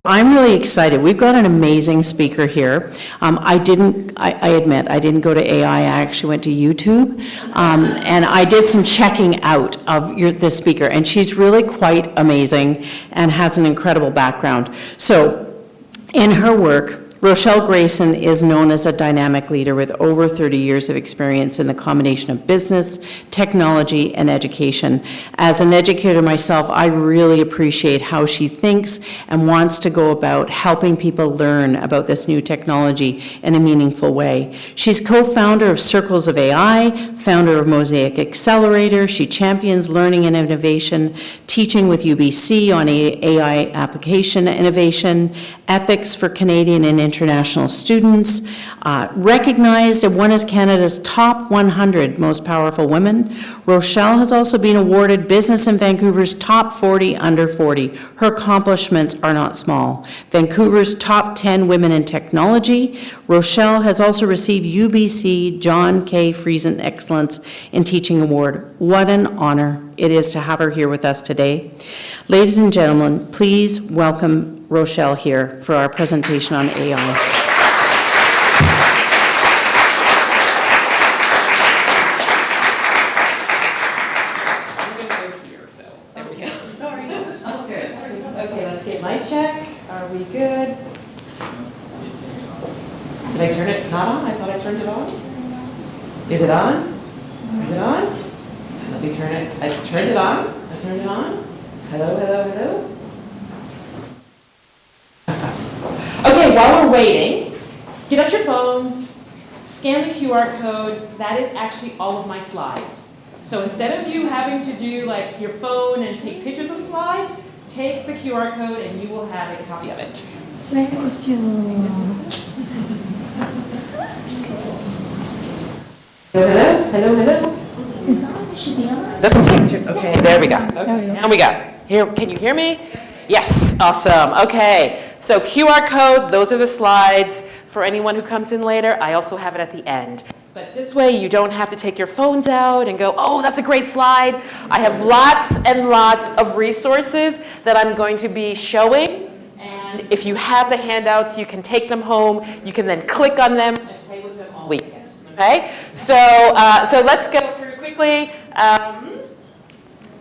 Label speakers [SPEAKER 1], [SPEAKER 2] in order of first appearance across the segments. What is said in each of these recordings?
[SPEAKER 1] I'm really excited. We've got an amazing speaker here. I admit, I didn't go to AI. I actually went to YouTube, and I did some checking out of this speaker, and she's really quite amazing and has an incredible background. So, in her work, Rochelle Grayson is known as a dynamic leader with over 30 years of experience in the combination of business, technology, and education. As an educator myself, I really appreciate how she thinks and wants to go about helping people learn about this new technology in a meaningful way. She's co-founder of Circles of AI, founder of MOSAIC Accelerator. She champions learning and innovation, teaching with UBC on AI application innovation, ethics for Canadian and international students, recognized and one as Canada's top 100 most powerful women. Rochelle has also been awarded Business in Vancouver's top 40 under 40. Her accomplishments are not small. Vancouver's top 10 women in technology. Rochelle has also received UBC John K. Friesen Excellence in Teaching Award. What an honor it is to have her here with us today. Ladies and gentlemen, please welcome Rochelle here for our presentation on AI.
[SPEAKER 2] Okay, let's get my check. Are we good? Did I turn it not on? I thought I turned it on. Is it on? Is it on? Let me turn it. I turned it on. I turned it on. Hello, hello, hello. Okay, while we're waiting, get out your phones, scan the QR code. That is actually all of my slides. So instead of you having to do like your phone and take pictures of slides, take the QR code and you will have a copy of it.
[SPEAKER 3] Thank you.
[SPEAKER 2] Hello, hello, hello.
[SPEAKER 3] Is on? It should be on.
[SPEAKER 2] This one's on. Okay, there we go. Okay, and we go. Here, can you hear me? Yes, awesome. Okay, so QR code, those are the slides. For anyone who comes in later, I also have it at the end. But this way, you don't have to take your phones out and go, oh, that's a great slide. I have lots and lots of resources that I'm going to be showing. And if you have the handouts, you can take them home. You can then click on them and play with them all weekend. Okay, so let's go through quickly.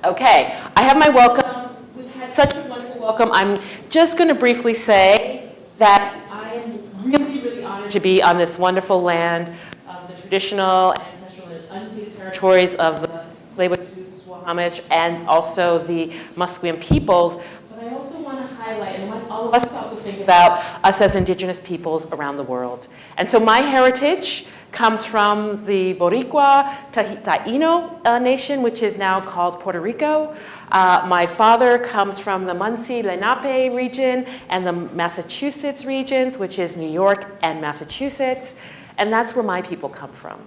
[SPEAKER 2] Okay, I have my welcome. We've had such a wonderful welcome. I'm just going to briefly say that I am really, really honored to be on this wonderful land of the traditional, ancestral, and unceded territories of the Tsleil-Waututh, Squamish, and also the Musqueam peoples. But I also want to highlight, and I want all of us to also think about us as Indigenous peoples around the world. And so my heritage comes from the Boricua Taino nation, which is now called Puerto Rico. My father comes from the Munsee Lenape region and the Massachusetts regions, which is New York and Massachusetts, and that's where my people come from.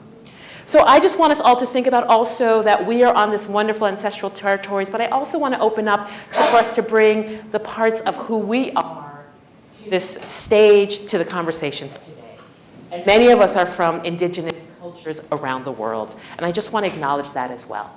[SPEAKER 2] So I just want us all to think about also that we are on this wonderful ancestral territories, but I also want to open up for us to bring the parts of who we are to this stage, to the conversations today. And many of us are from indigenous cultures around the world, and I just want to acknowledge that as well.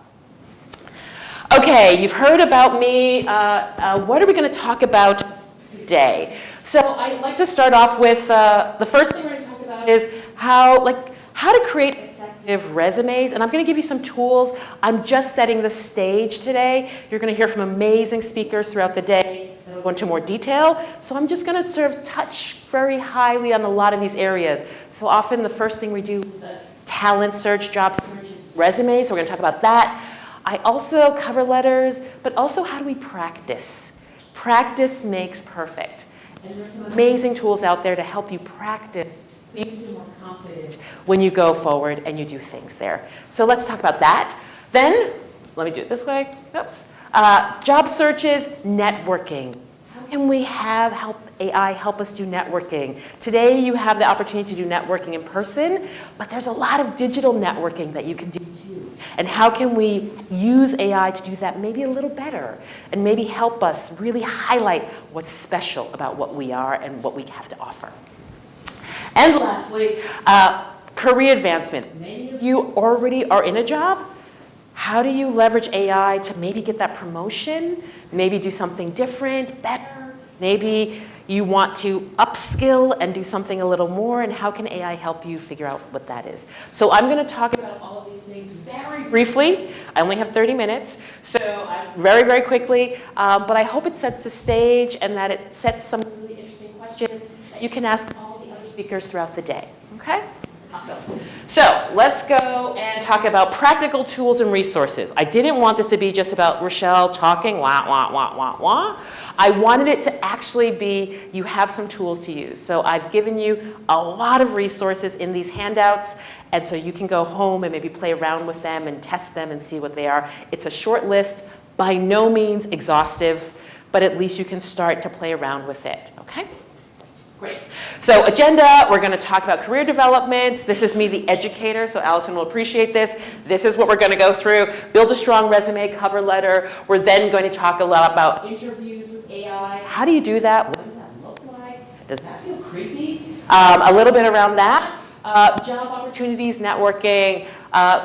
[SPEAKER 2] Okay, you've heard about me. What are we going to talk about today? So I'd like to start off with the first thing we're going to talk about is how to create effective resumes, and I'm going to give you some tools. I'm just setting the stage today. You're going to hear from amazing speakers throughout the day that will go into more detail. So I'm just going to sort of touch very highly on a lot of these areas. So often the first thing we do with the talent search, job search is resumes, so we're going to talk about that. I also cover letters, but also how do we practice? Practice makes perfect. And there's some amazing tools out there to help you practice so you can feel more confident when you go forward and you do things there. So let's talk about that. Then, let me do it this way. Oops. Job searches, networking. How can we help AI help us do networking? Today you have the opportunity to do networking in person, but there's a lot of digital networking that you can do too. And how can we use AI to do that maybe a little better and maybe help us really highlight what's special about what we are and what we have to offer? And lastly, career advancement. Many of you already are in a job. How do you leverage AI to maybe get that promotion, maybe do something different, better? Maybe You want to upskill and do something a little more, and how can AI help you figure out what that is? So I'm going to talk about all of these things very briefly. I only have 30 minutes, so very, very quickly, but I hope it sets the stage and that it sets some really interesting questions that you can ask all the other speakers throughout the day, okay? Awesome. So let's go and talk about practical tools and resources. I didn't want this to be just about Rochelle talking, wah, wah, wah, wah, wah. I wanted it to actually be, you have some tools to use. So I've given you a lot of resources in these handouts, and so you can go home and maybe play around with them and test them and see what they are. It's a short list, by no means exhaustive, but at least you can start to play around with it, okay? Great. So agenda, we're going to talk about career development. This is me, the educator, so Allison will appreciate this. This is what we're going to go through. Build a strong resume, cover letter. We're then going to talk a lot about interviews with AI. How do you do that? What does that look like? Does that feel creepy? A little bit around that. Job opportunities, networking,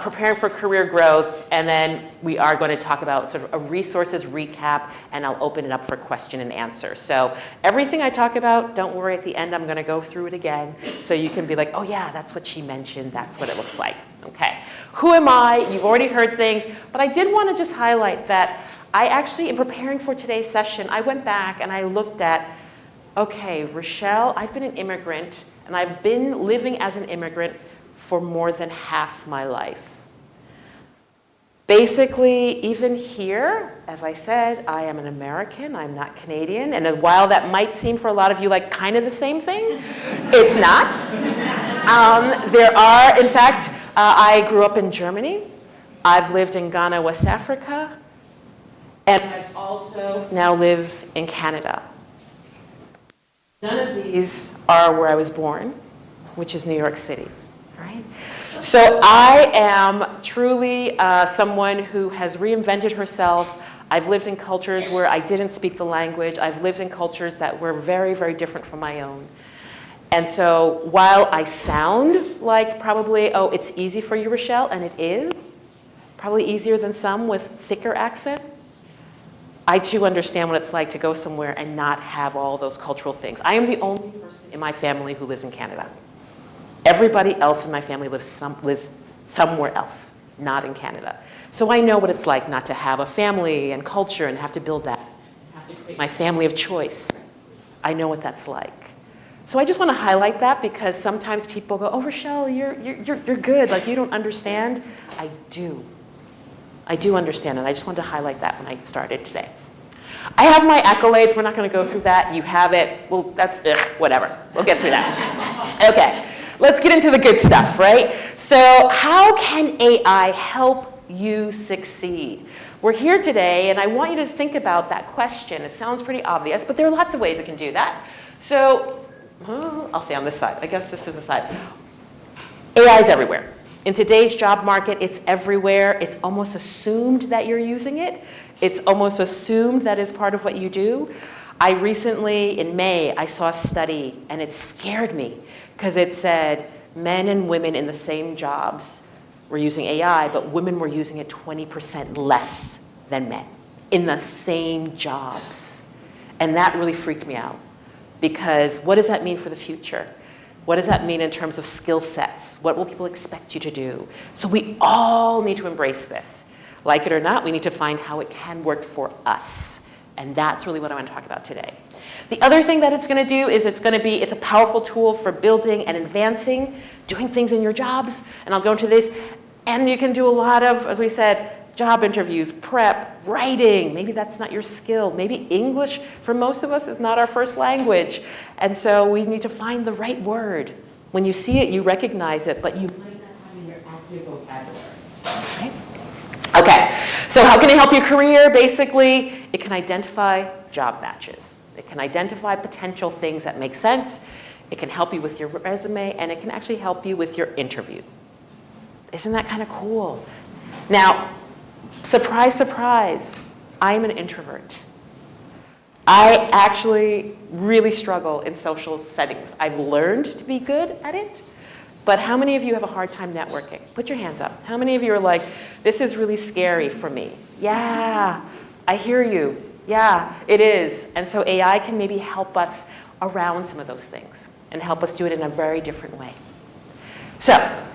[SPEAKER 2] preparing for career growth, and then we are going to talk about sort of a resources recap, and I'll open it up for question and answer. So everything I talk about, don't worry, at the end I'm going to go through it again, so you can be like, oh yeah, that's what she mentioned, that's what it looks like. Okay. Who am I? You've already heard things, but I did want to just highlight that I actually, in preparing for today's session, I went back and I looked at, okay, Rochelle, I've been an immigrant, and I've been living as an immigrant for more than half my life. Basically, even here, as I said, I am an American, I'm not Canadian, and while that might seem for a lot of you like kind of the same thing, it's not. There are, in fact, I grew up in Germany, I've lived in Ghana, West Africa, and I've also now live in Canada. None of these are where I was born, which is New York City, right? So I am truly someone who has reinvented herself. I've lived in cultures where I didn't speak the language. I've lived in cultures that were very, very different from my own. And so while I sound like probably, oh, it's easy for you, Rochelle, and it is, probably easier than some with thicker accents, I too understand what it's like to go somewhere and not have all those cultural things. I am the only person in my family who lives in Canada. Everybody else in my family lives somewhere else, not in Canada. So I know what it's like not to have a family and culture and have to build that, have to create my family of choice. I know what that's like. So I just want to highlight that because sometimes people go, oh, Rochelle, you're good, like you don't understand. I do. I do understand, and I just wanted to highlight that when I started today. I have my accolades. We're not going to go through that. You have it. Well, that's whatever. We'll get through that. Okay, let's get into the good stuff, right? So how can AI help you succeed? We're here today, and I want you to think about that question. It sounds pretty obvious, but there are lots of ways it can do that. So I'll say on this side. I guess this is the side. AI is everywhere. In today's job market, it's everywhere. It's almost assumed that you're using it. It's almost assumed that is part of what you do. I recently, in May, I saw a study, and it scared me because it said men and women in the same jobs were using AI, but women were using it 20% less than men in the same jobs. And that really freaked me out because what does that mean for the future? What does that mean in terms of skill sets? What will people expect you to do? So we all need to embrace this. Like it or not, we need to find how it can work for us. And that's really what I want to talk about today. The other thing that it's going to do is it's a powerful tool for building and advancing, doing things in your jobs. And I'll go into this. And you can do a lot of, as we said, job interviews, prep, writing. Maybe that's not your skill. Maybe English, for most of us, is not our first language. And so we need to find the right word. When you see it, you recognize it, but you might not have it in your active vocabulary. Right? Okay, so how can it help your career? Basically, it can identify job matches. It can identify potential things that make sense. It can help you with your resume, and it can actually help you with your interview. Isn't that kind of cool? Now, surprise, surprise, I'm an introvert. I actually really struggle in social settings. I've learned to be good at it, but how many of you have a hard time networking? Put your hands up. How many of you are like, this is really scary for me? Yeah, I hear you. Yeah, it is. And so AI can maybe help us around some of those things and help us do it in a very different way. So,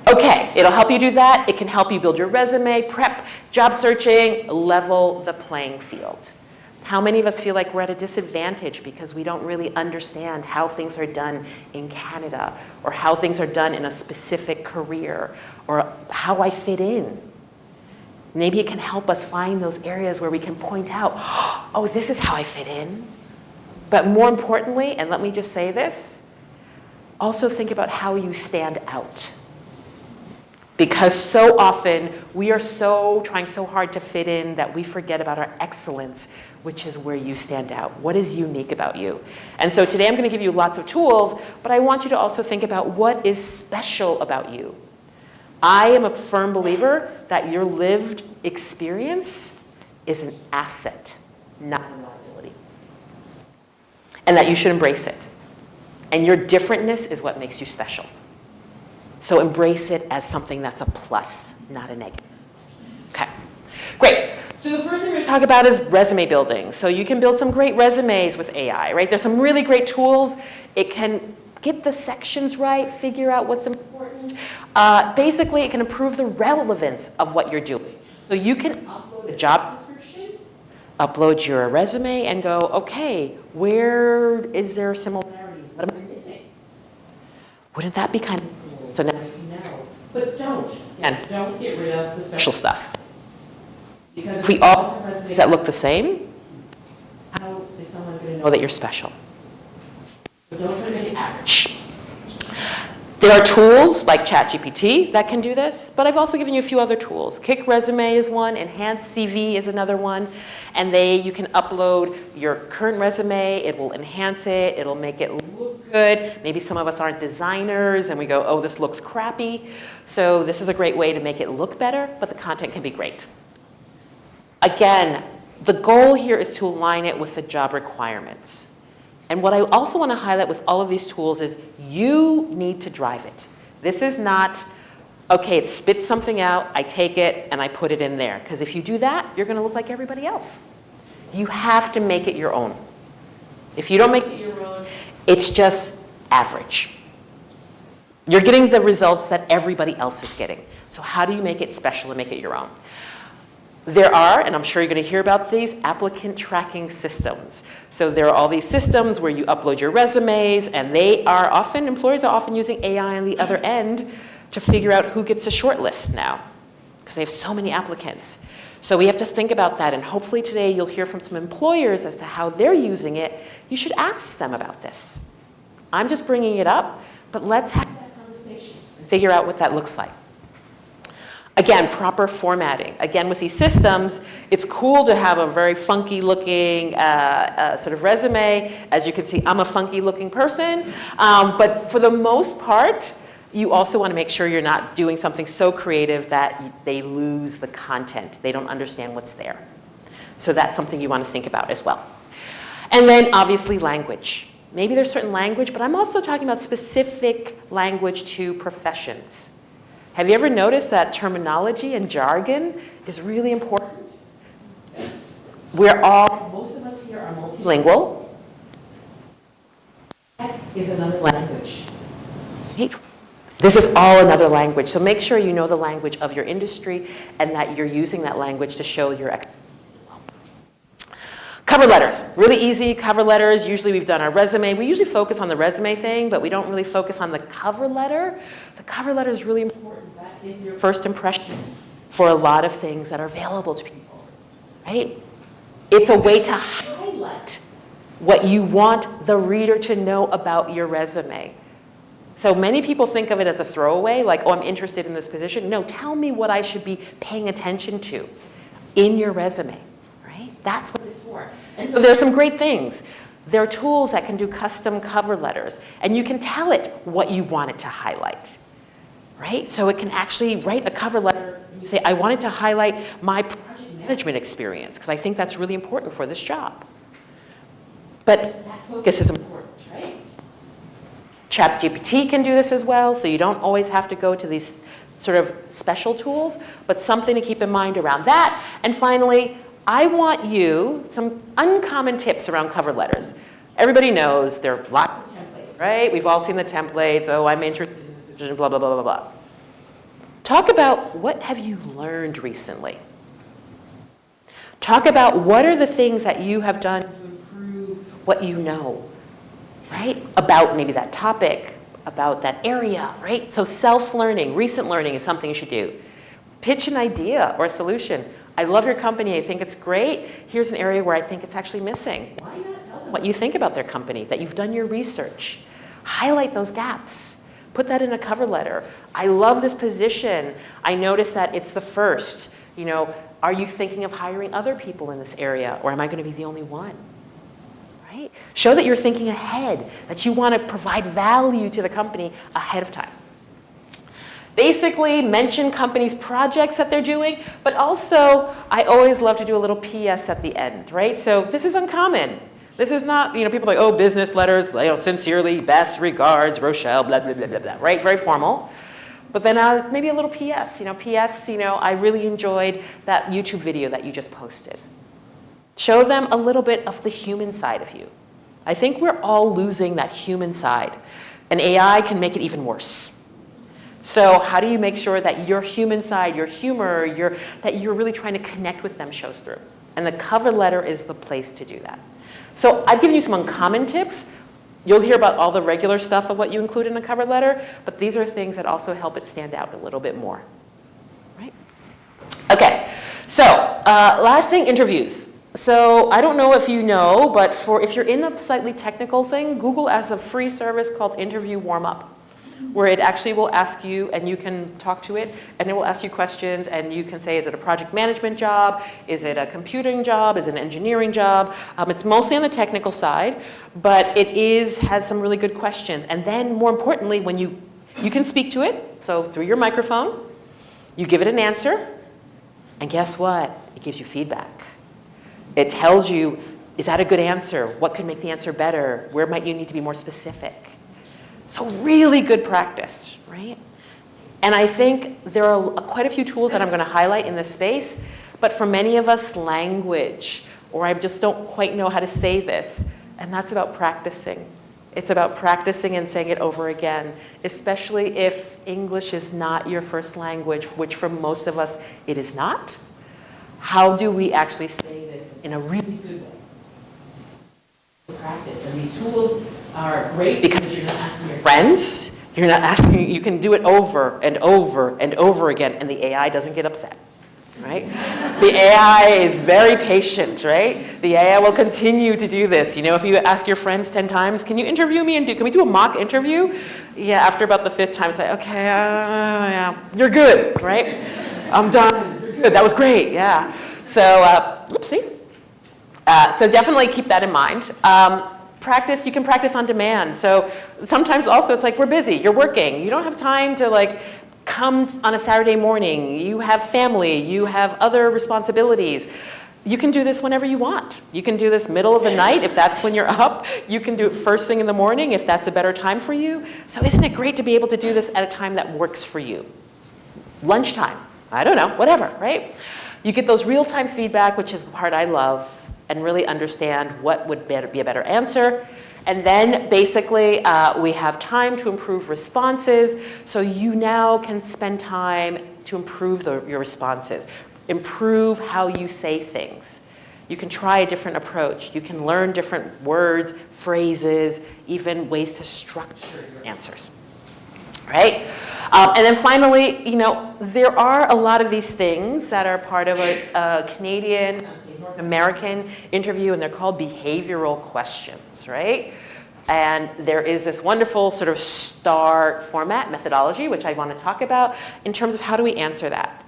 [SPEAKER 2] okay, it'll help you do that. It can help you build your resume, prep, job searching, level the playing field. How many of us feel like we're at a disadvantage because we don't really understand how things are done in Canada or how things are done in a specific career or how I fit in? Maybe it can help us find those areas where we can point out, oh, this is how I fit in. But more importantly, and let me just say this, also think about how you stand out. Because so often we are trying so hard to fit in that we forget about our excellence, which is where you stand out. What is unique about you? And so today I'm going to give you lots of tools, but I want you to also think about what is special about you. I am a firm believer that your lived experience is an asset, not a liability. And that you should embrace it. And your differentness is what makes you special. So embrace it as something that's a plus, not a negative. Okay, great. So the first thing we're going to talk about is resume building. So you can build some great resumes with AI, right? There's some really great tools. It can get the sections right, figure out what's important. Basically, it can improve the relevance of what you're doing. So you can upload a job description, upload your resume, and go, okay, where is there similarities? What am I missing? Wouldn't that be kind of cool? So now you know. But don't get rid of the special stuff. Because if we all have resumes that look the same, how is someone going to know that you're special? So don't try to make it average. There are tools like ChatGPT that can do this, but I've also given you a few other tools. Kick Resume is one, Enhanced CV is another one, and you can upload your current resume, it will enhance it, it'll make it look good. Maybe some of us aren't designers and we go, oh, this looks crappy. So this is a great way to make it look better, but the content can be great. Again, the goal here is to align it with the job requirements. And what I also want to highlight with all of these tools is you need to drive it. This is not, okay, it spits something out, I take it, and I put it in there. Because if you do that, you're going to look like everybody else. You have to make it your own. If you don't make it your own, it's just average. You're getting the results that everybody else is getting. So how do you make it special and make it your own? There are, and I'm sure you're going to hear about these, applicant tracking systems. So there are all these systems where you upload your resumes, and employers are often using AI on the other end to figure out who gets a short list now, because they have so many applicants. So we have to think about that, and hopefully today you'll hear from some employers as to how they're using it. You should ask them about this. I'm just bringing it up, but let's have that conversation and figure out what that looks like. Again, proper formatting. Again, with these systems, it's cool to have a very funky looking sort of resume. As you can see, I'm a funky looking person. But for the most part, you also want to make sure you're not doing something so creative that they lose the content. They don't understand what's there. So that's something you want to think about as well. And then obviously language. Maybe there's certain language, but I'm also talking about specific language to professions. Have you ever noticed that terminology and jargon is really important? Most of us here are multilingual. That is another language. This is all another language. So make sure you know the language of your industry and that you're using that language to show your expertise as well. Cover letters, really easy cover letters. Usually we've done our resume. We usually focus on the resume thing, but we don't really focus on the cover letter. The cover letter is really important. That is your first impression for a lot of things that are available to people, right? It's a way to highlight what you want the reader to know about your resume. So many people think of it as a throwaway, like, oh, I'm interested in this position. No, tell me what I should be paying attention to in your resume, right? That's what it's for. And so there's some great things. There are tools that can do custom cover letters, and you can tell it what you want it to highlight, right? So it can actually write a cover letter. You say, I wanted to highlight my project management experience, because I think that's really important for this job. But that focus is important, right? ChatGPT can do this as well, so you don't always have to go to these sort of special tools, but something to keep in mind around that. And finally, I want you some uncommon tips around cover letters. Everybody knows there are lots of templates, right? We've all seen the templates. Oh, I'm interested in this position, blah, blah, blah, blah, blah. Talk about what have you learned recently. Talk about what are the things that you have done to improve what you know, right? About maybe that topic, about that area, right? So self-learning, recent learning is something you should do. Pitch an idea or a solution. I love your company, I think it's great. Here's an area where I think it's actually missing. Why not tell them what you think about their company, that you've done your research? Highlight those gaps. Put that in a cover letter. I love this position. I noticed that it's the first. You know, are you thinking of hiring other people in this area, or am I going to be the only one? Right? Show that you're thinking ahead, that you want to provide value to the company ahead of time. Basically, mention companies' projects that they're doing, but also, I always love to do a little PS at the end, right? So this is uncommon. This is not, you know, people are like, oh, business letters, you know, sincerely, best regards, Rochelle, blah, blah, blah, blah, blah, right? Very formal. But then maybe a little PS, I really enjoyed that YouTube video that you just posted. Show them a little bit of the human side of you. I think we're all losing that human side, and AI can make it even worse. So how do you make sure that your human side, your humor, that you're really trying to connect with them shows through? And the cover letter is the place to do that. So I've given you some uncommon tips. You'll hear about all the regular stuff of what you include in a cover letter, but these are things that also help it stand out a little bit more, right? Okay, so last thing, interviews. So I don't know if you know, but if you're in a slightly technical thing, Google has a free service called Interview Warm-Up, where it actually will ask you, and you can talk to it, and it will ask you questions, and you can say, is it a project management job? Is it a computing job? Is it an engineering job? It's mostly on the technical side, but it has some really good questions. And then, more importantly, when you can speak to it, so through your microphone, you give it an answer, and guess what? It gives you feedback. It tells you, is that a good answer? What could make the answer better? Where might you need to be more specific? So really good practice, right? And I think there are quite a few tools that I'm going to highlight in this space, but for many of us, language, or I just don't quite know how to say this, and that's about practicing. It's about practicing and saying it over again, especially if English is not your first language, which for most of us it is not. How do we actually say this in a really good way? Practice, and these tools are great because you're not asking your friends, you're not asking, you can do it over and over and over again, and the AI doesn't get upset, right? The AI is very patient, right? The AI will continue to do this. You know, if you ask your friends 10 times, can you interview me and can we do a mock interview? Yeah, after about the 5th time, it's like, okay, yeah, you're good, right? I'm done, you're good, that was great, yeah. So, oopsie. So definitely keep that in mind. Practice, you can practice on demand. So sometimes also it's like we're busy, you're working. You don't have time to like come on a Saturday morning. You have family, you have other responsibilities. You can do this whenever you want. You can do this middle of the night if that's when you're up. You can do it first thing in the morning if that's a better time for you. So isn't it great to be able to do this at a time that works for you? Lunchtime, I don't know, whatever, right? You get those real-time feedback, which is the part I love, and really understand what would be a better answer. And then basically we have time to improve responses, so you now can spend time to improve your responses, improve how you say things. You can try a different approach. You can learn different words, phrases, even ways to structure your answers, right? And then finally, you know, there are a lot of these things that are part of a Canadian, North American interview, and they're called behavioral questions, right? And there is this wonderful sort of STAR format methodology, which I want to talk about in terms of how do we answer that.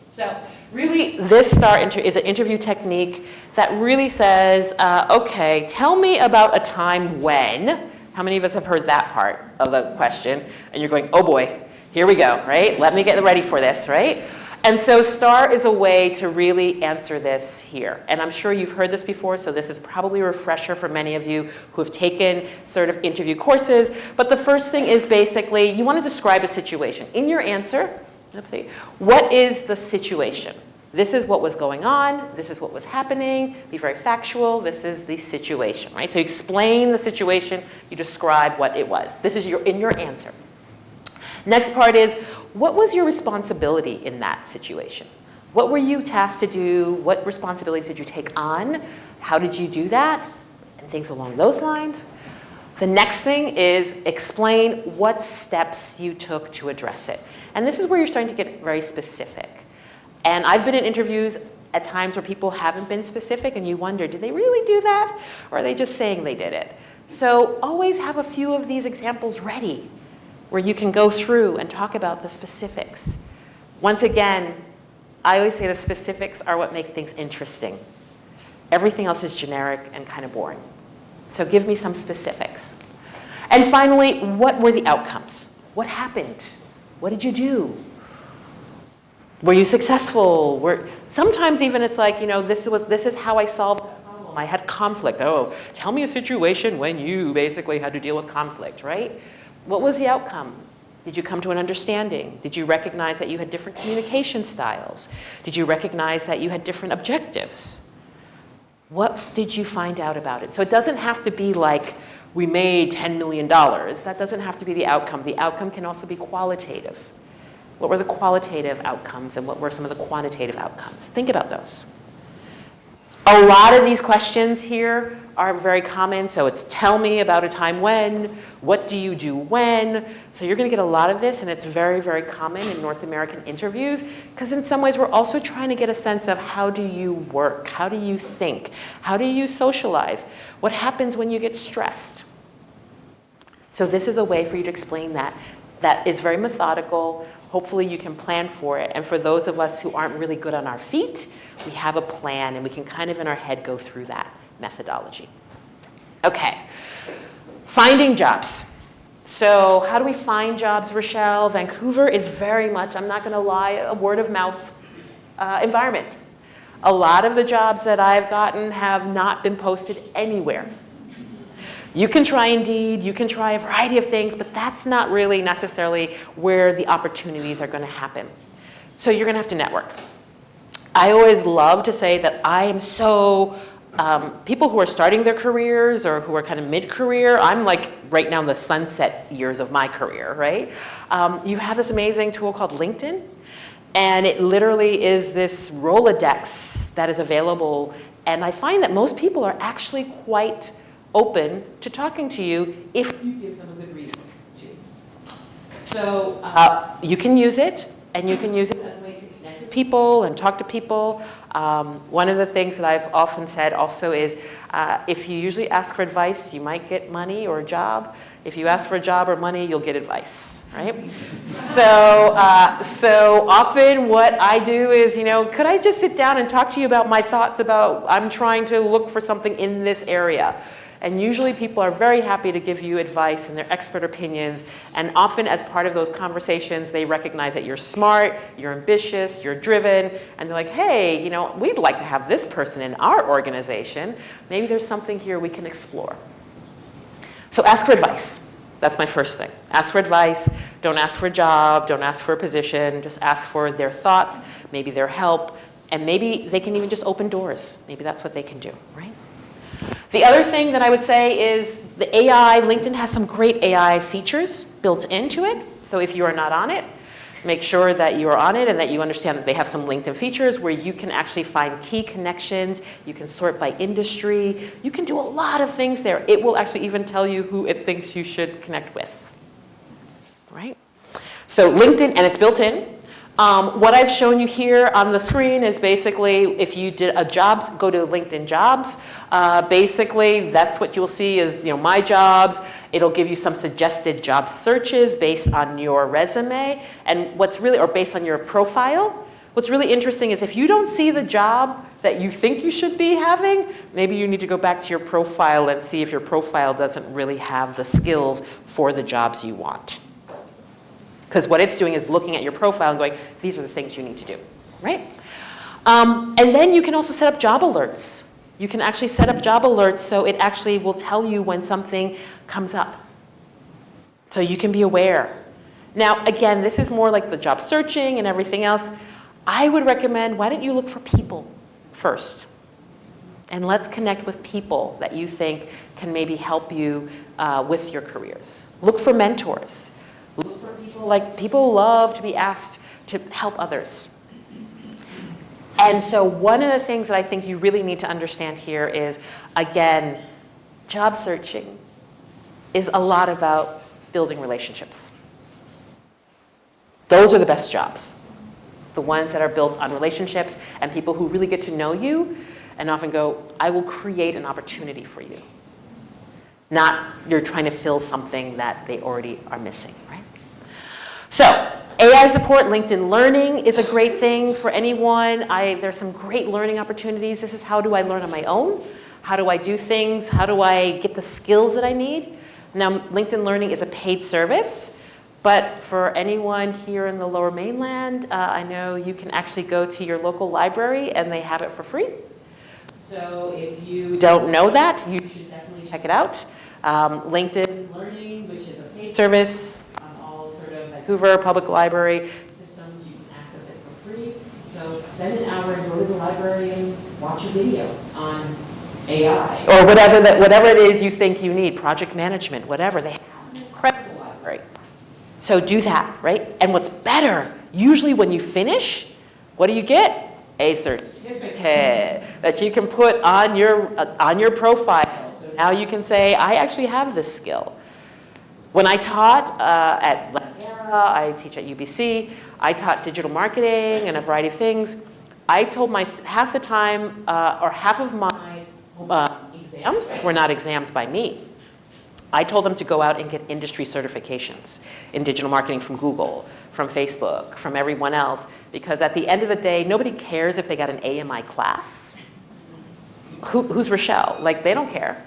[SPEAKER 2] So really, this STAR is an interview technique that really says, okay, tell me about a time when. How many of us have heard that part of the question? And you're going, oh boy, here we go, right? Let me get ready for this, right? And so STAR is a way to really answer this here. And I'm sure you've heard this before, so this is probably a refresher for many of you who have taken sort of interview courses. But the first thing is basically, you want to describe a situation. In your answer, what is the situation? This is what was going on. This is what was happening. Be very factual. This is the situation, right? So you explain the situation. You describe what it was. This is in your answer. Next part is, what was your responsibility in that situation? What were you tasked to do? What responsibilities did you take on? How did you do that? And things along those lines. The next thing is explain what steps you took to address it. And this is where you're starting to get very specific. And I've been in interviews at times where people haven't been specific and you wonder, did they really do that? Or are they just saying they did it? So always have a few of these examples ready where you can go through and talk about the specifics. Once again, I always say the specifics are what make things interesting. Everything else is generic and kind of boring. So give me some specifics. And finally, what were the outcomes? What happened? What did you do? Were you successful? Sometimes even it's like, this is how I solved that problem. I had conflict. Oh, tell me a situation when you basically had to deal with conflict, right? What was the outcome? Did you come to an understanding? Did you recognize that you had different communication styles? Did you recognize that you had different objectives? What did you find out about it? So it doesn't have to be like, we made $10 million. That doesn't have to be the outcome. The outcome can also be qualitative. What were the qualitative outcomes and what were some of the quantitative outcomes? Think about those. A lot of these questions here are very common. So it's tell me about a time when, what do you do when? So you're going to get a lot of this, and it's very, very common in North American interviews because in some ways we're also trying to get a sense of how do you work? How do you think? How do you socialize? What happens when you get stressed? So this is a way for you to explain that. That is very methodical. Hopefully you can plan for it. And for those of us who aren't really good on our feet, we have a plan and we can kind of in our head go through that methodology. Okay, finding jobs. So how do we find jobs, Rochelle? Vancouver is very much, I'm not gonna lie, a word of mouth environment. A lot of the jobs that I've gotten have not been posted anywhere. You can try Indeed, you can try a variety of things, but that's not really necessarily where the opportunities are going to happen. So you're going to have to network. I always love to say that I am so, people who are starting their careers or who are kind of mid-career, I'm like right now in the sunset years of my career, right? You have this amazing tool called LinkedIn, and it literally is this Rolodex that is available, and I find that most people are actually quite open to talking to you if you give them a good reason to. So you can use it, and you can use it as a way to connect with people and talk to people. One of the things that I've often said also is if you usually ask for advice, you might get money or a job. If you ask for a job or money, you'll get advice, right? So often what I do is, could I just sit down and talk to you about my thoughts about, I'm trying to look for something in this area. And usually people are very happy to give you advice and their expert opinions. And often as part of those conversations, they recognize that you're smart, you're ambitious, you're driven. And they're like, hey, we'd like to have this person in our organization. Maybe there's something here we can explore. So ask for advice. That's my first thing. Ask for advice. Don't ask for a job. Don't ask for a position. Just ask for their thoughts, maybe their help. And maybe they can even just open doors. Maybe that's what they can do, right? The other thing that I would say is the AI, LinkedIn has some great AI features built into it. So if you are not on it, make sure that you are on it and that you understand that they have some LinkedIn features where you can actually find key connections. You can sort by industry. You can do a lot of things there. It will actually even tell you who it thinks you should connect with, right? So LinkedIn, and it's built in. What I've shown you here on the screen is basically if you did a jobs, go to LinkedIn jobs. Basically, that's what you'll see is my jobs. It'll give you some suggested job searches based on your resume and or based on your profile. What's really interesting is if you don't see the job that you think you should be having, maybe you need to go back to your profile and see if your profile doesn't really have the skills for the jobs you want. Because what it's doing is looking at your profile and going, these are the things you need to do, right? And then you can also set up job alerts. You can actually set up job alerts so it actually will tell you when something comes up. So you can be aware. Now, again, this is more like the job searching and everything else. I would recommend, why don't you look for people first? And let's connect with people that you think can maybe help you with your careers. Look for mentors. Look for people, like people love to be asked to help others. And so one of the things that I think you really need to understand here is, again, job searching is a lot about building relationships. Those are the best jobs. The ones that are built on relationships and people who really get to know you and often go, I will create an opportunity for you. Not you're trying to fill something that they already are missing, right? So AI support, LinkedIn Learning is a great thing for anyone. There's some great learning opportunities. This is how do I learn on my own? How do I do things? How do I get the skills that I need? Now, LinkedIn Learning is a paid service, but for anyone here in the Lower Mainland, I know you can actually go to your local library and they have it for free. So if you don't know that, you should definitely check it out. LinkedIn Learning, which is a paid service on all sort of Vancouver public library systems, you can access it for free. So spend an hour and go to the library and watch a video on AI or whatever it is you think you need, project management, whatever. They have an incredible library. So do that, right? And what's better, usually when you finish, what do you get? A certificate that you can put on your profile. So now you can say, I actually have this skill. When I taught at Latina, I teach at UBC, I taught digital marketing and a variety of things. I told half the time, or half of my exams were not exams by me. I told them to go out and get industry certifications in digital marketing from Google, from Facebook, from everyone else, because at the end of the day, nobody cares if they got an A in my class. Who's Rochelle? Like, they don't care.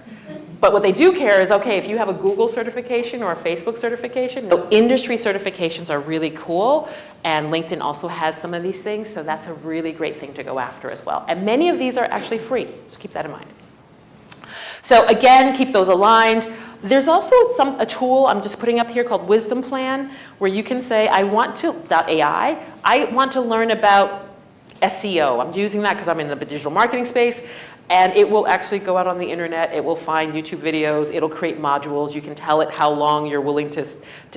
[SPEAKER 2] But what they do care is, okay, if you have a Google certification or a Facebook certification, so industry certifications are really cool, and LinkedIn also has some of these things, so that's a really great thing to go after as well. And many of these are actually free, so keep that in mind. So again, keep those aligned. There's also a tool I'm just putting up here called Wisdom Plan, where you can say, I want to learn about SEO. I'm using that because I'm in the digital marketing space, and it will actually go out on the internet. It will find YouTube videos. It'll create modules. You can tell it how long you're willing to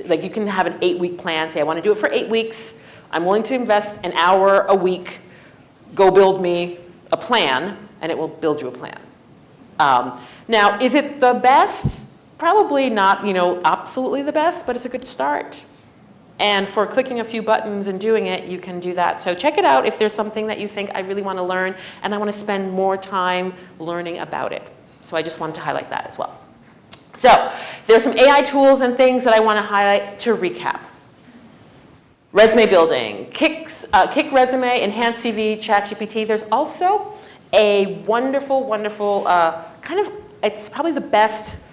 [SPEAKER 2] like you can have an 8-week plan. Say, I want to do it for 8 weeks. I'm willing to invest an hour a week. Go build me a plan, and it will build you a plan. Now, is it the best? Probably not, absolutely the best, but it's a good start. And for clicking a few buttons and doing it, you can do that. So check it out if there's something that you think I really want to learn, and I want to spend more time learning about it. So I just wanted to highlight that as well. So there's some AI tools and things that I want to highlight to recap. Resume building, Kick Resume, Enhanced CV, ChatGPT. There's also a wonderful, wonderful it's probably the best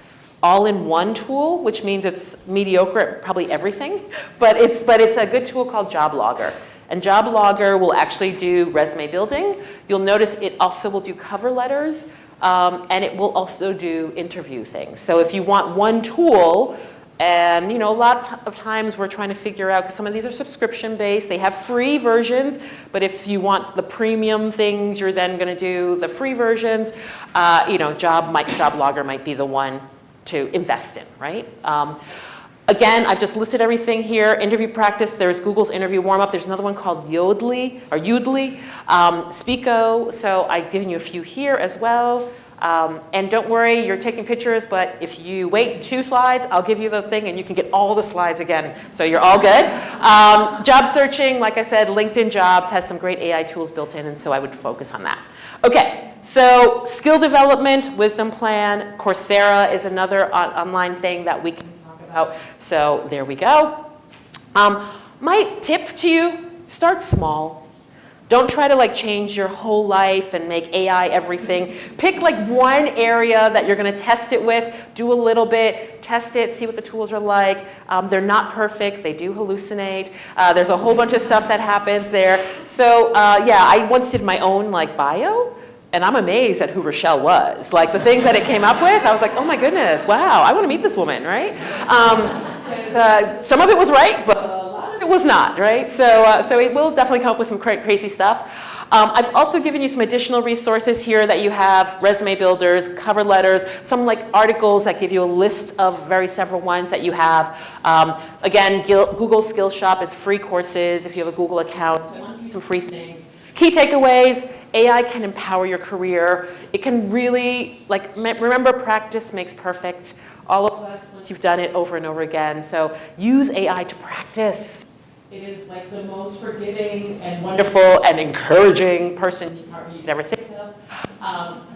[SPEAKER 2] all-in-one tool, which means it's mediocre at probably everything, but it's a good tool called Job Logger. And Job Logger will actually do resume building. You'll notice it also will do cover letters, and it will also do interview things. So if you want one tool, and a lot of times we're trying to figure out, because some of these are subscription-based, they have free versions, but if you want the premium things, you're then going to do the free versions. Job Logger might be the one to invest in, right? Again, I've just listed everything here. Interview practice, there's Google's interview warm-up. There's another one called Yodlee, Speako. So I've given you a few here as well. And don't worry, you're taking pictures, but if you wait 2 slides, I'll give you the thing and you can get all the slides again. So you're all good. Job searching, like I said, LinkedIn Jobs has some great AI tools built in, and so I would focus on that. Okay, so skill development, Wisdom Plan, Coursera is another online thing that we can talk about. So there we go. My tip to you, start small. Don't try to change your whole life and make AI everything. Pick one area that you're going to test it with, do a little bit, test it, see what the tools are like. They're not perfect, they do hallucinate. There's a whole bunch of stuff that happens there. So yeah, I once did my own bio, and I'm amazed at who Rochelle was. The things that it came up with, I was like, oh my goodness, wow, I want to meet this woman, right? Some of it was right, but a lot of it was not, right? So it will definitely come up with some crazy stuff. I've also given you some additional resources here that you have, resume builders, cover letters, some like articles that give you a list of several ones that you have. Again, Google Skills Shop is free courses if you have a Google account. I want to give you some free things. Key takeaways, AI can empower your career. It can really, like, remember, practice makes perfect. All of us, once you've done it over and over again. So use AI to practice. It is like the most forgiving and wonderful and encouraging person you could ever think of.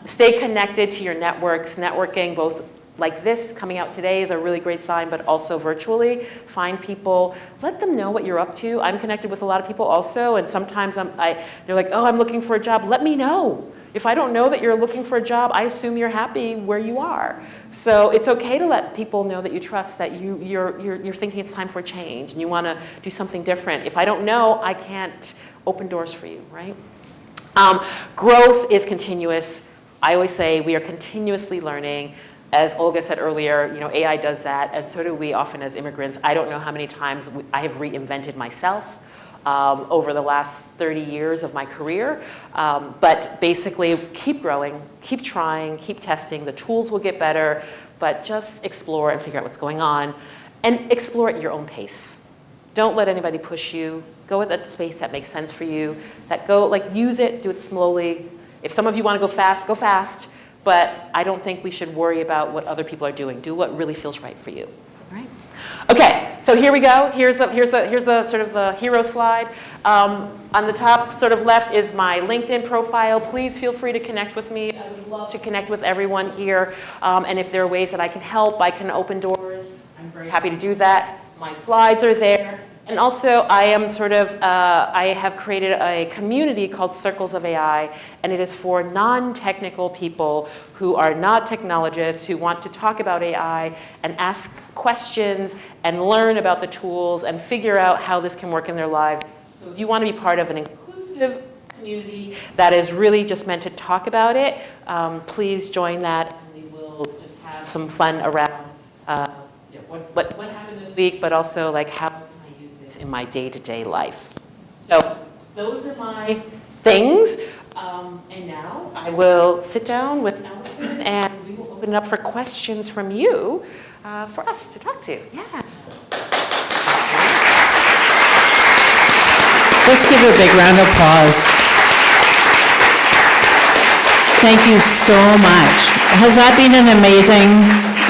[SPEAKER 2] Stay connected to your networks. Networking, both like this coming out today is a really great sign, but also virtually. Find people, let them know what you're up to. I'm connected with a lot of people also, and sometimes they're like, oh, I'm looking for a job. Let me know. If I don't know that you're looking for a job, I assume you're happy where you are. So it's okay to let people know that you trust, that you're thinking it's time for a change and you want to do something different. If I don't know, I can't open doors for you, right? Growth is continuous. I always say we are continuously learning. As Olga said earlier, AI does that, and so do we often as immigrants. I don't know how many times I have reinvented myself over the last 30 years of my career. But basically, keep growing, keep trying, keep testing. The tools will get better, but just explore and figure out what's going on. And explore at your own pace. Don't let anybody push you. Go at that space that makes sense for you. Use it, do it slowly. If some of you want to go fast. But I don't think we should worry about what other people are doing. Do what really feels right for you. All right? Okay, so here we go. Here's the sort of the hero slide. On the top sort of left is my LinkedIn profile. Please feel free to connect with me. I would love to connect with everyone here. And if there are ways that I can help, I can open doors, I'm very happy to do that. My slides are there. And also, I have created a community called Circles of AI, and it is for non-technical people who are not technologists, who want to talk about AI and ask questions and learn about the tools and figure out how this can work in their lives. So if you want to be part of an inclusive community that is really just meant to talk about it, please join that, and we will just have some fun around what happened this week, but also like how in my day-to-day life. So those are my things. And now I will sit down with Allison and we will open it up for questions from you for us to talk to. Yeah.
[SPEAKER 1] Let's give her a big round of applause. Thank you so much. Has that been an amazing,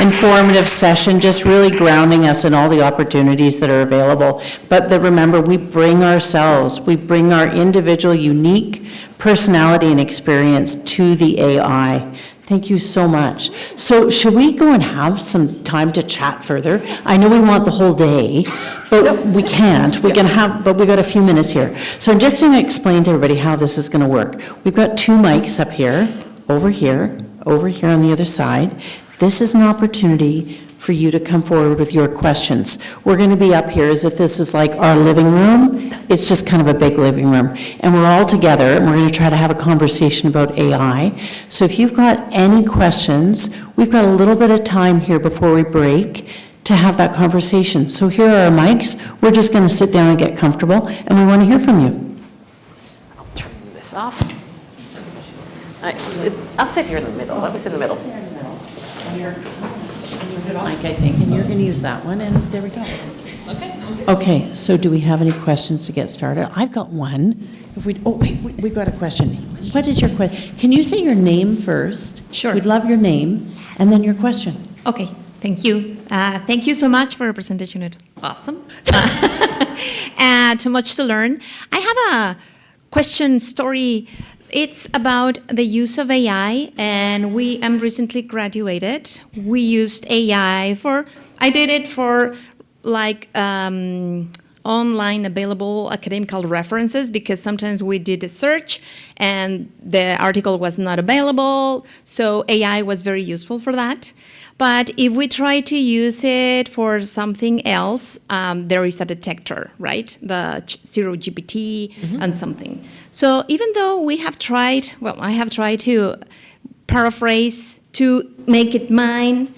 [SPEAKER 1] informative session, just really grounding us in all the opportunities that are available? But remember, we bring ourselves, we bring our individual, unique personality and experience to the AI. Thank you so much. So should we go and have some time to chat further? I know we want the whole day, but we can't. But we got a few minutes here. So I'm just going to explain to everybody how this is going to work. We've got two mics up here, over here on the other side. This is an opportunity for you to come forward with your questions. We're going to be up here as if this is like our living room. It's just kind of a big living room. And we're all together, and we're going to try to have a conversation about AI. So if you've got any questions, we've got a little bit of time here before we break to have that conversation. So here are our mics. We're just going to sit down and get comfortable, and we want to hear from you.
[SPEAKER 2] I'll turn this off. I'll sit here in the middle. Let me sit in the middle.
[SPEAKER 1] Mic, I think, and you're going to use that one, and there we go.
[SPEAKER 2] Okay.
[SPEAKER 1] Okay, so do we have any questions to get started? I've got one. We've got a question. What is your question? Can you say your name first?
[SPEAKER 4] Sure.
[SPEAKER 1] We'd love your name, and then your question.
[SPEAKER 4] Okay, thank you. Thank you so much for your presentation. It's awesome. And too much to learn. I have a question story. It's about the use of AI, and I'm recently graduated. We used AI I did it for like online available academical references, because sometimes we did a search and the article was not available, so AI was very useful for that. But if we try to use it for something else, there is a detector, right? The Zero GPT and something. So even though I have tried to paraphrase, to make it mine,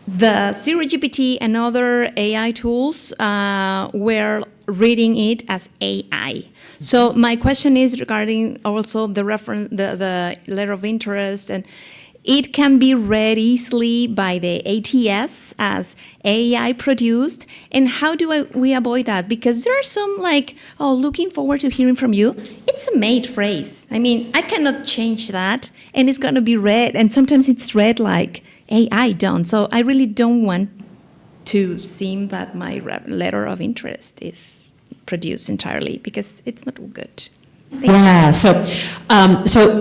[SPEAKER 4] the Zero GPT and other AI tools were reading it as AI. So my question is regarding also the reference, the letter of interest, and it can be read easily by the ATS as AI produced. And how do we avoid that? Because there are some like, oh, looking forward to hearing from you. It's a made phrase. I mean, I cannot change that, and it's going to be read. And sometimes it's read like AI done. So I really don't want to seem that my letter of interest is produced entirely, because it's not good.
[SPEAKER 5] Yeah, so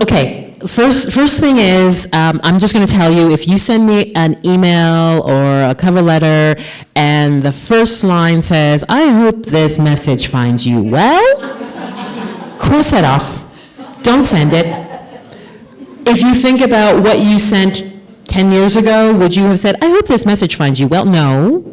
[SPEAKER 5] okay, first thing is, I'm just going to tell you, if you send me an email or a cover letter and the first line says, "I hope this message finds you well," cross that off. Don't send it. If you think about what you sent 10 years ago, would you have said, "I hope this message finds you well"? No.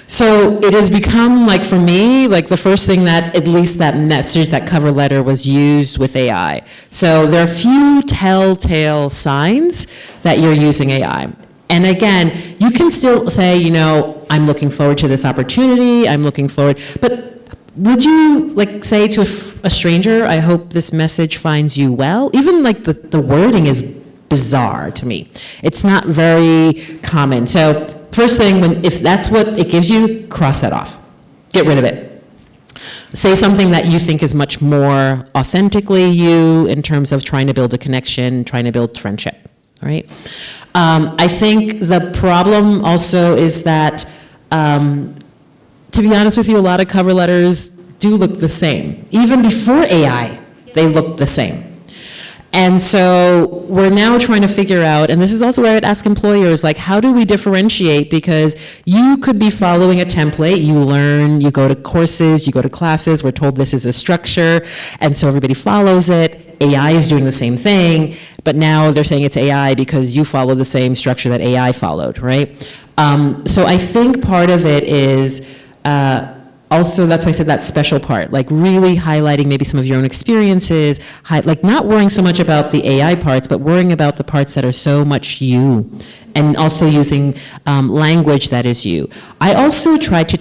[SPEAKER 5] So it has become, like, for me, like the first thing that, at least that message, that cover letter was used with AI. So there are a few telltale signs that you're using AI. And again, you can still say, you know, I'm looking forward to this opportunity, I'm looking forward, but would you, like, say to a stranger, "I hope this message finds you well"? Even, like, the wording is bizarre to me. It's not very common. So first thing, if that's what it gives you, cross that off. Get rid of it. Say something that you think is much more authentically you in terms of trying to build a connection, trying to build friendship, all right? I think the problem also is that, to be honest with you, a lot of cover letters do look the same. Even before AI, they look the same. And so we're now trying to figure out, and this is also where I'd ask employers, like, how do we differentiate? Because you could be following a template, you learn, you go to courses, you go to classes, we're told this is a structure, and so everybody follows it. AI is doing the same thing, but now they're saying it's AI because you follow the same structure that AI followed, right? So I think part of it is, also, that's why I said that special part, like really highlighting maybe some of your own experiences, like not worrying so much about the AI parts, but worrying about the parts that are so much you, and also using language that is you. I also try to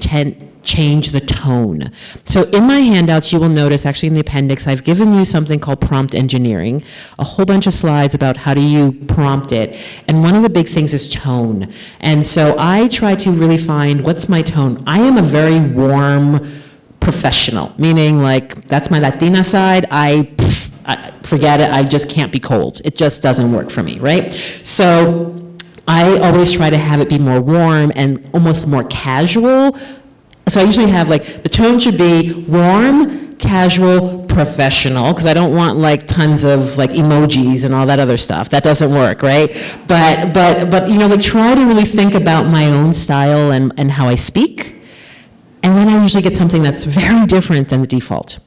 [SPEAKER 5] change the tone. So in my handouts, you will notice, actually in the appendix, I've given you something called prompt engineering, a whole bunch of slides about how do you prompt it. And one of the big things is tone. And so I try to really find, what's my tone? I am a very warm professional, meaning like, that's my Latina side. I forget it, I just can't be cold. It just doesn't work for me, right? So I always try to have it be more warm and almost more casual. So I usually have, like, the tone should be warm, casual, professional, because I don't want like tons of like emojis and all that other stuff. That doesn't work, right? But you know, like try to really think about my own style and how I speak. And then I usually get something that's very different than the default.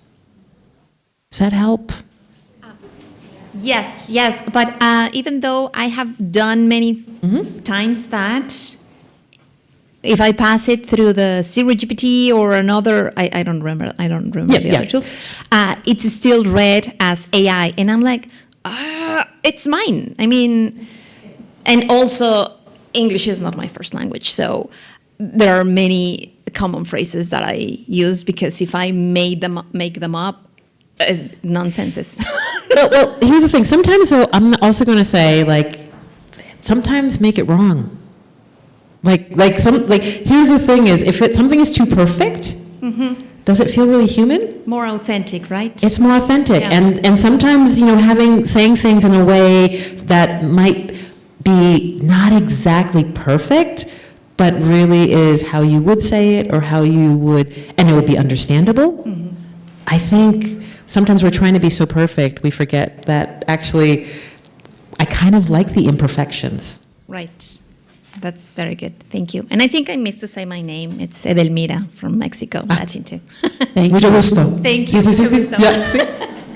[SPEAKER 5] Does that help?
[SPEAKER 4] Yes, but even though I have done many times that, if I pass it through the Zero GPT or another, I don't remember the other tools, it's still read as AI, and I'm like, it's mine. I mean, and also English is not my first language, so there are many common phrases that I use because if I make them up, it's nonsense.
[SPEAKER 5] Well, here's the thing. Sometimes, though, I'm also going to say, like, sometimes make it wrong. Here's the thing: is if something is too perfect, does it feel really human?
[SPEAKER 4] More authentic, right?
[SPEAKER 5] It's more authentic,
[SPEAKER 4] Yeah.
[SPEAKER 5] and sometimes saying things in a way that might be not exactly perfect, but really is how you would say it or how you would, and it would be understandable. I think sometimes we're trying to be so perfect, we forget that actually I kind of like the imperfections.
[SPEAKER 4] Right. That's very good. Thank you. And I think I missed to say my name. It's Edelmira from Mexico, Latin too.
[SPEAKER 1] Thank
[SPEAKER 5] Mucho
[SPEAKER 1] you.
[SPEAKER 5] gusto.
[SPEAKER 4] Thank you.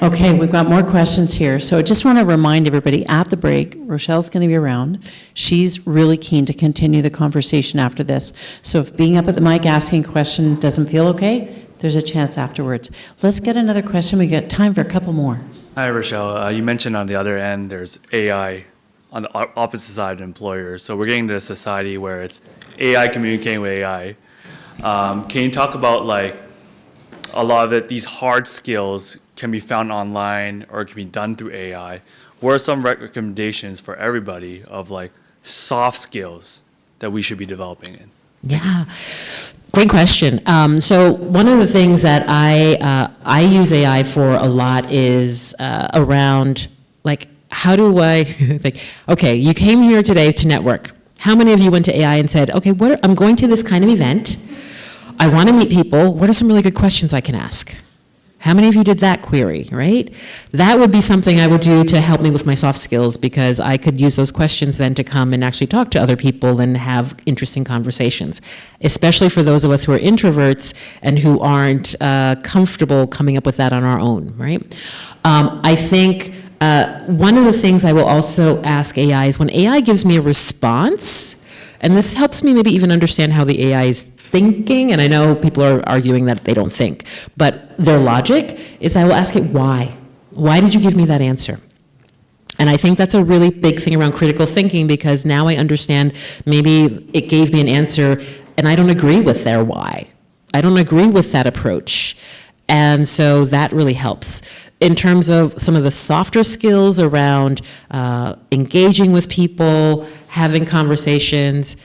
[SPEAKER 1] Okay, we've got more questions here. So I just want to remind everybody, at the break, Rochelle's going to be around. She's really keen to continue the conversation after this. So if being up at the mic asking a question doesn't feel okay, there's a chance afterwards. Let's get another question. We got time for a couple more.
[SPEAKER 6] Hi, Rochelle. You mentioned on the other end there's AI on the opposite side of employers. So we're getting to a society where it's AI communicating with AI. Can you talk about like a lot of it, these hard skills can be found online or can be done through AI? What are some recommendations for everybody of like soft skills that we should be developing in?
[SPEAKER 5] Yeah, great question. So one of the things that I use AI for a lot is around like, how do I think, okay, you came here today to network. How many of you went to AI and said, okay, I'm going to this kind of event. I want to meet people. What are some really good questions I can ask? How many of you did that query, right? That would be something I would do to help me with my soft skills, because I could use those questions then to come and actually talk to other people and have interesting conversations, especially for those of us who are introverts and who aren't comfortable coming up with that on our own, right? I think one of the things I will also ask AI is when AI gives me a response, and this helps me maybe even understand how the AI is thinking, and I know people are arguing that they don't think, but their logic is I will ask it why. Why did you give me that answer? And I think that's a really big thing around critical thinking, because now I understand maybe it gave me an answer and I don't agree with their why. I don't agree with that approach. And so that really helps. In terms of some of the softer skills around engaging with people, having conversations,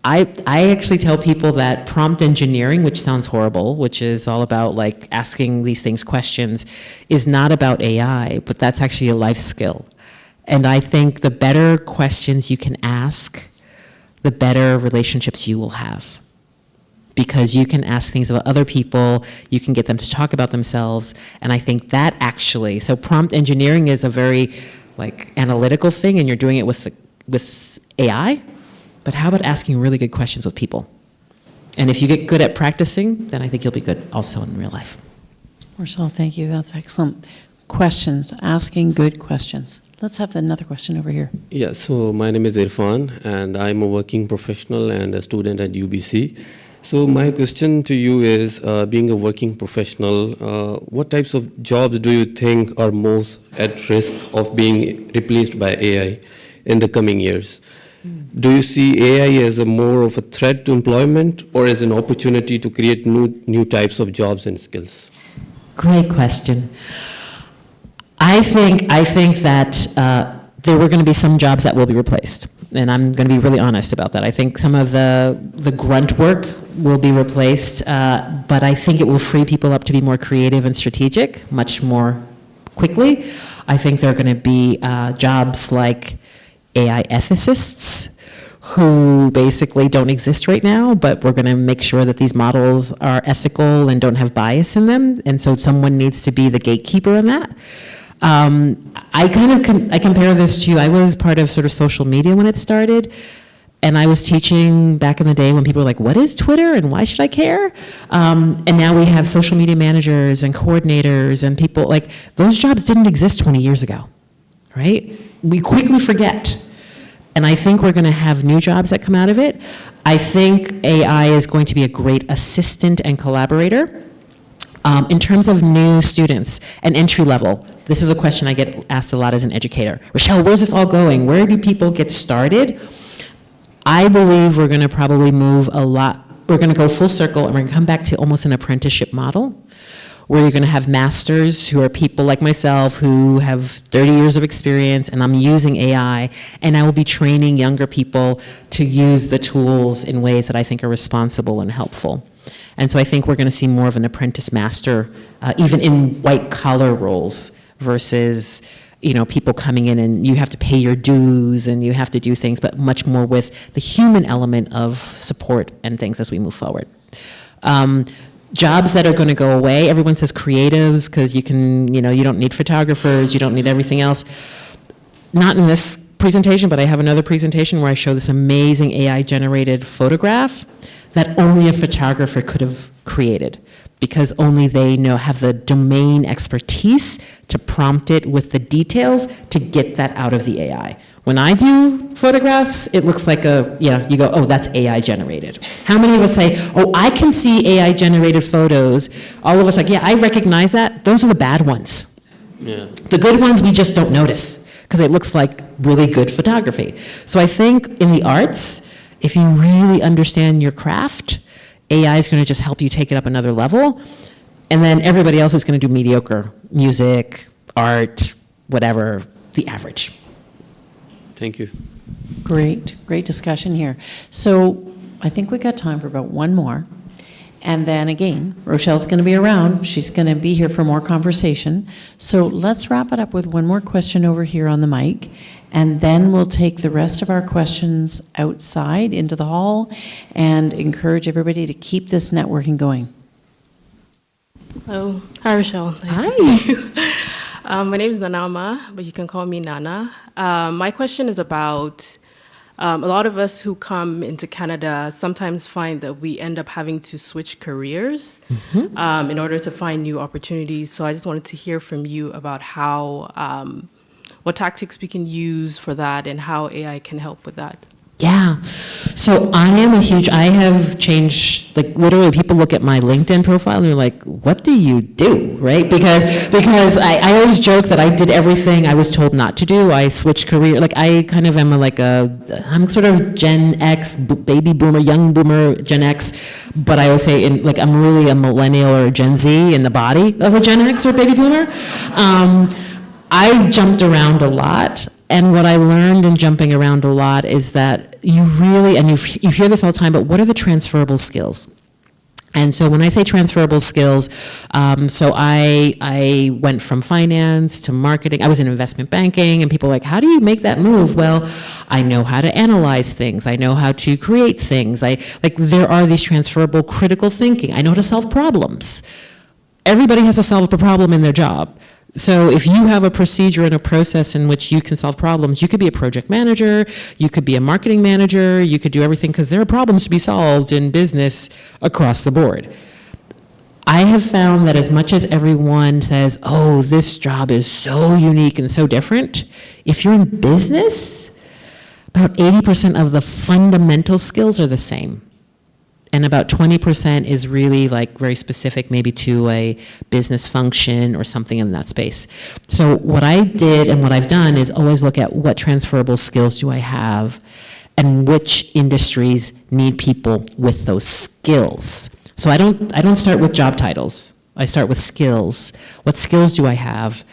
[SPEAKER 5] I actually tell people that prompt engineering, which sounds horrible, which is all about like asking these things questions, is not about AI, but that's actually a life skill. And I think the better questions you can ask, the better relationships you will have. Because you can ask things about other people, you can get them to talk about themselves, and I think that actually, so prompt engineering is a very like analytical thing, and you're doing it with AI. But how about asking really good questions with people? And if you get good at practicing, then I think you'll be good also in real life.
[SPEAKER 1] Marcel, thank you. That's excellent. Questions, asking good questions. Let's have another question over here.
[SPEAKER 7] Yeah, so my name is Irfan, and I'm a working professional and a student at UBC. So my question to you is, being a working professional, what types of jobs do you think are most at risk of being replaced by AI in the coming years? Do you see AI as a more of a threat to employment or as an opportunity to create new types of jobs and skills?
[SPEAKER 5] Great question. I think that there were going to be some jobs that will be replaced, and I'm going to be really honest about that. I think some of the grunt work will be replaced, but I think it will free people up to be more creative and strategic much more quickly. I think there are going to be jobs like AI ethicists who basically don't exist right now, but we're going to make sure that these models are ethical and don't have bias in them, and so someone needs to be the gatekeeper in that. I compare this to, I was part of sort of social media when it started, and I was teaching back in the day when people were like, what is Twitter and why should I care? And now we have social media managers and coordinators and people, like, those jobs didn't exist 20 years ago, right? We quickly forget. And I think we're going to have new jobs that come out of it. I think AI is going to be a great assistant and collaborator. In terms of new students and entry level, this is a question I get asked a lot as an educator. Rochelle, where's this all going? Where do people get started? I believe we're going to probably move a lot. We're going to go full circle, and we're going to come back to almost an apprenticeship model, where you're going to have masters who are people like myself who have 30 years of experience, and I'm using AI, and I will be training younger people to use the tools in ways that I think are responsible and helpful. And so I think we're going to see more of an apprentice master, even in white-collar roles, versus people coming in and you have to pay your dues and you have to do things, but much more with the human element of support and things as we move forward. Jobs that are going to go away, everyone says creatives because you don't need photographers, you don't need everything else. Not in this presentation, but I have another presentation where I show this amazing AI-generated photograph that only a photographer could have created, because only they have the domain expertise to prompt it with the details to get that out of the AI. When I do photographs, it looks like you go, oh, that's AI generated. How many of us say, oh, I can see AI generated photos? All of us like, yeah, I recognize that. Those are the bad ones.
[SPEAKER 7] Yeah.
[SPEAKER 5] The good ones we just don't notice, because it looks like really good photography. So I think in the arts, if you really understand your craft, AI is going to just help you take it up another level. And then everybody else is going to do mediocre music, art, whatever, the average.
[SPEAKER 7] Thank you.
[SPEAKER 1] Great discussion here. So I think we got time for about one more. And then again, Rochelle's going to be around. She's going to be here for more conversation. So let's wrap it up with one more question over here on the mic. And then we'll take the rest of our questions outside into the hall and encourage everybody to keep this networking going.
[SPEAKER 8] Hello. Hi, Rochelle. Nice
[SPEAKER 5] Hi.
[SPEAKER 8] to see you. My name is Nanama, but you can call me Nana. My question is about a lot of us who come into Canada sometimes find that we end up having to switch careers in order to find new opportunities. So I just wanted to hear from you about how, what tactics we can use for that and how AI can help with that.
[SPEAKER 5] Yeah. So I have changed, like literally people look at my LinkedIn profile and they're like, what do you do, right? Because I always joke that I did everything I was told not to do. I switched career, like I kind of am I'm sort of Gen X, baby boomer, young boomer, Gen X, but I always say I'm really a millennial or a Gen Z in the body of a Gen X or baby boomer. I jumped around a lot. And what I learned in jumping around a lot is that you really, and you hear this all the time, but what are the transferable skills? And so when I say transferable skills, so I went from finance to marketing. I was in investment banking, and people are like, how do you make that move? Well, I know how to analyze things. I know how to create things. There are these transferable critical thinking. I know how to solve problems. Everybody has to solve a problem in their job. So if you have a procedure and a process in which you can solve problems, you could be a project manager, you could be a marketing manager, you could do everything, because there are problems to be solved in business across the board. I have found that as much as everyone says, oh, this job is so unique and so different, if you're in business, about 80% of the fundamental skills are the same. And about 20% is really very specific, maybe to a business function or something in that space. So what I did and what I've done is always look at what transferable skills do I have and which industries need people with those skills. So I don't start with job titles. I start with skills. What skills do I have?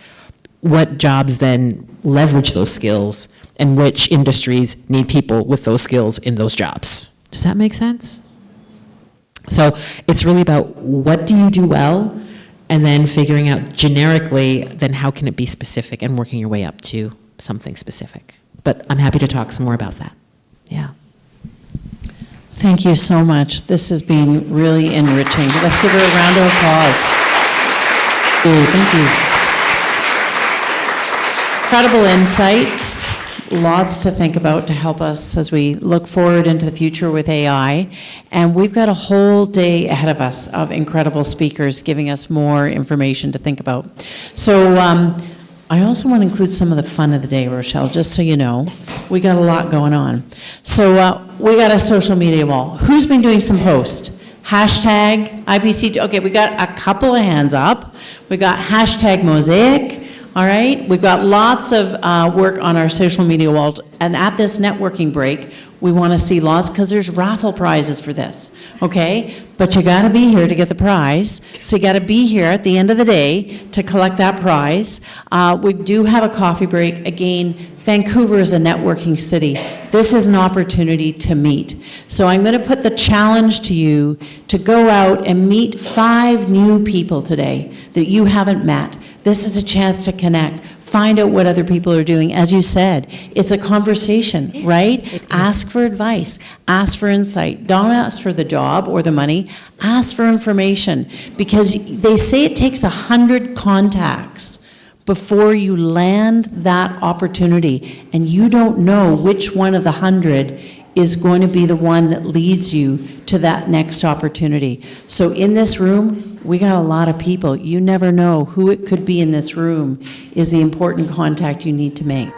[SPEAKER 5] What jobs then leverage those skills? And which industries need people with those skills in those jobs? Does that make sense? So it's really about what do you do well, and then figuring out generically, then how can it be specific, and working your way up to something specific. But I'm happy to talk some more about that. Yeah.
[SPEAKER 1] Thank you so much. This has been really enriching. Let's give her a round of applause.
[SPEAKER 5] Thank you.
[SPEAKER 1] Incredible insights. Lots to think about to help us as we look forward into the future with AI. And we've got a whole day ahead of us of incredible speakers giving us more information to think about. So I also want to include some of the fun of the day, Rochelle, just so you know. We got a lot going on. So we got a social media wall. Who's been doing some posts? Hashtag IPC. Okay, we got a couple of hands up. We got hashtag MOSAIC. All right, we've got lots of work on our social media wall, and at this networking break, we want to see lots, because there's raffle prizes for this, okay? But you got to be here to get the prize, so you got to be here at the end of the day to collect that prize. We do have a coffee break. Again, Vancouver is a networking city. This is an opportunity to meet. So I'm going to put the challenge to you to go out and meet 5 new people today that you haven't met. This is a chance to connect, find out what other people are doing. As you said, it's a conversation, right? Ask for advice, ask for insight. Don't ask for the job or the money, ask for information. Because they say it takes 100 contacts before you land that opportunity, and you don't know which one of the 100 is going to be the one that leads you to that next opportunity. So in this room, we got a lot of people. You never know who it could be in this room is the important contact you need to make.